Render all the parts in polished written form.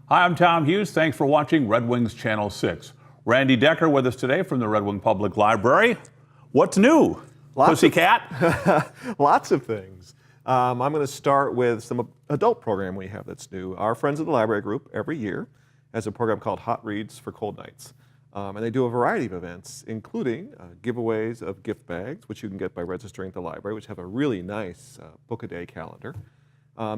Hi, I'm Tom Hughes. Thanks for watching Red Wings Channel 6. Randy Decker with us today from the Red Wing Public Library. What's new? Pussycat? Lots of things. I'm going to start with some adult program we have that's new. Our Friends of the Library group every year has a program called Hot Reads for Cold Nights. And they do a variety of events, including giveaways of gift bags, which you can get by registering at the library, which have a really nice book-a-day calendar.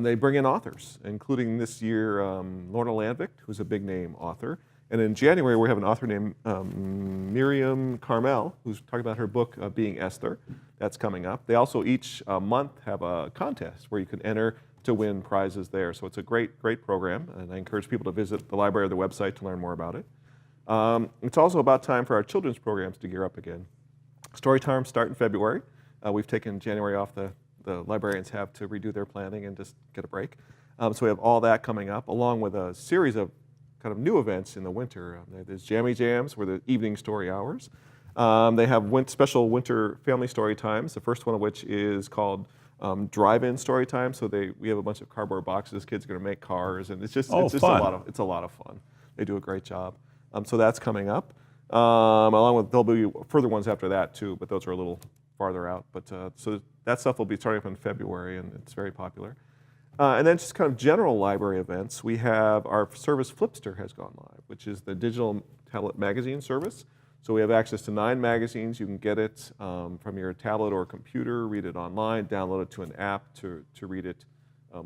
They bring in authors, including this year Lorna Landvik, who's a big-name author. And in January, we have an author named Miriam Carmel, who's talking about her book, Being Esther. That's coming up. They also each month have a contest where you can enter to win prizes there. So it's a great program, and I encourage people to visit the library or the website to learn more about it. It's also about time for our children's programs to gear up again. Story times start in February. We've taken January off. The librarians have to redo their planning and just get a break. So we have all that coming up, along with a series of kind of new events in the winter. There's Jammy Jams, where the evening story hours. They have special winter family story times, the first one of which is called drive-in story time. So we have a bunch of cardboard boxes. Kids are going to make cars, and it's just a lot of fun. They do a great job. So that's coming up. Along with, there'll be further ones after that too, but those are a little farther out. But so that stuff will be starting up in February, and it's very popular. And then just kind of general library events. We have our service Flipster has gone live, which is the digital tablet magazine service. So we have access to 9 magazines. You can get it from your tablet or computer, read it online, download it to an app to read it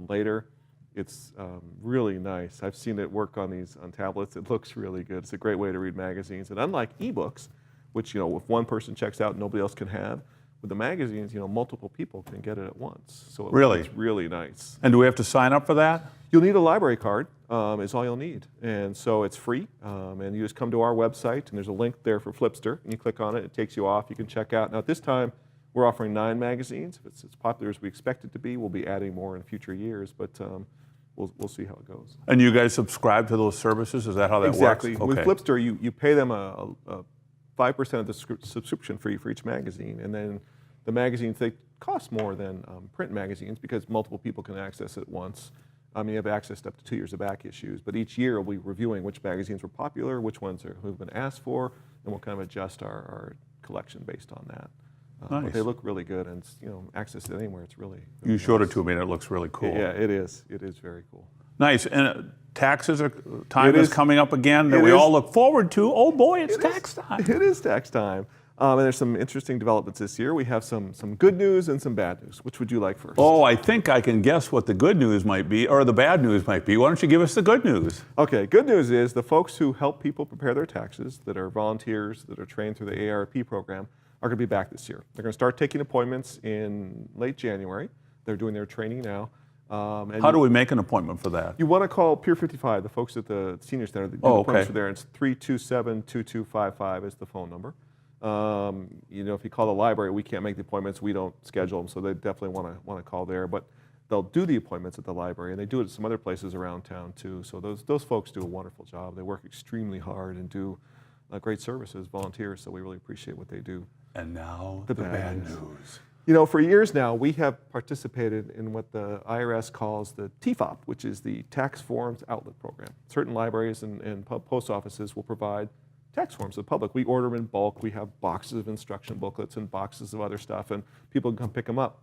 later. It's really nice. I've seen it work on tablets. It looks really good. It's a great way to read magazines. And unlike ebooks, which if one person checks out, nobody else can have, with the magazines, multiple people can get it at once. So it's really nice. And do we have to sign up for that? You'll need a library card, is all you'll need. And so it's free, and you just come to our website, and there's a link there for Flipster, and you click on it, it takes you off, you can check out. Now at this time, we're offering 9 magazines. If it's as popular as we expect it to be, we'll be adding more in future years, but we'll see how it goes. And you guys subscribe to those services? Is that how that exactly. works? With Flipster, you pay them a 5% of the subscription fee for each magazine, and then the magazines, they cost more than print magazines because multiple people can access it at once. You have access to up to 2 years of back issues, but each year we'll be reviewing which magazines were popular, which ones have been asked for, and we'll kind of adjust our collection based on that. Nice. But they look really good, and access it anywhere. It's really you showed it to me, and it looks really cool. Yeah, it is. It is very cool. Nice. And taxes time is coming up again that we all look forward to. Oh boy, it's tax time. It is tax time. And there's some interesting developments this year. We have some good news and some bad news. Which would you like first? Oh, I think I can guess what the good news might be, or the bad news might be. Why don't you give us the good news? Okay, good news is the folks who help people prepare their taxes, that are volunteers, that are trained through the AARP program, are going to be back this year. They're going to start taking appointments in late January. They're doing their training now. How do we make an appointment for that? You want to call Pier 55, the folks at the Senior Center. That do appointments for there. It's 327-2255 is the phone number. If you call the library, we can't make the appointments. We don't schedule them, so they definitely want to call there. But they'll do the appointments at the library, and they do it at some other places around town too. So those folks do a wonderful job. They work extremely hard and do great service as volunteers. So we really appreciate what they do. And now the bad news. For years now, we have participated in what the IRS calls the TFOP, which is the Tax Forms Outlet Program. Certain libraries and post offices will provide tax forms to the public. We order them in bulk. We have boxes of instruction booklets and boxes of other stuff, and people can come pick them up.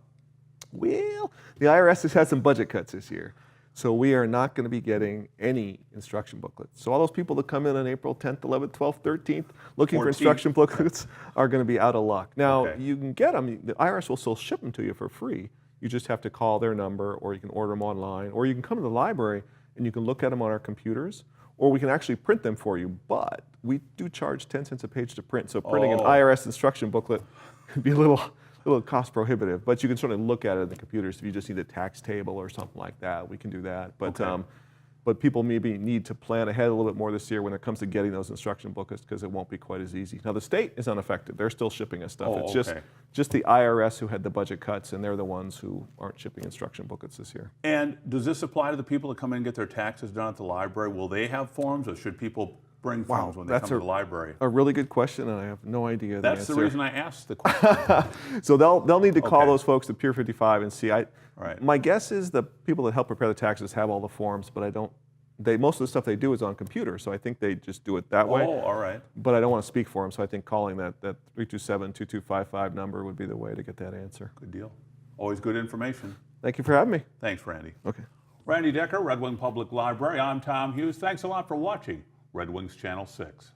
Well, the IRS has had some budget cuts this year, so we are not going to be getting any instruction booklets. So all those people that come in on April 10th, 11th, 12th, 13th, looking 14th. For instruction booklets are going to be out of luck. Now, you can get them. The IRS will still ship them to you for free. You just have to call their number, or you can order them online, or you can come to the library and you can look at them on our computers, or we can actually print them for you, but we do charge 10 cents a page to print, so printing an IRS instruction booklet could be a little cost prohibitive, but you can certainly look at it in the computers if you just need a tax table or something like that. We can do that, but people maybe need to plan ahead a little bit more this year when it comes to getting those instruction booklets, because it won't be quite as easy. Now the state is unaffected; they're still shipping us stuff. It's just the IRS who had the budget cuts, and they're the ones who aren't shipping instruction booklets this year. And does this apply to the people that come in and get their taxes done at the library? Will they have forms, or should people bring forms when they come to the library? A really good question, and I have no idea That's the reason I asked the question. So they'll need to call those folks at Pier 55 and see. Right. My guess is the people that help prepare the taxes have all the forms, but I don't most of the stuff they do is on computers, so I think they just do it that way. Oh, all right. But I don't want to speak for them, so I think calling that 327-2255 number would be the way to get that answer. Good deal. Always good information. Thank you for having me. Thanks, Randy. Okay. Randy Decker, Red Wing Public Library. I'm Tom Hughes. Thanks a lot for watching Red Wings Channel 6.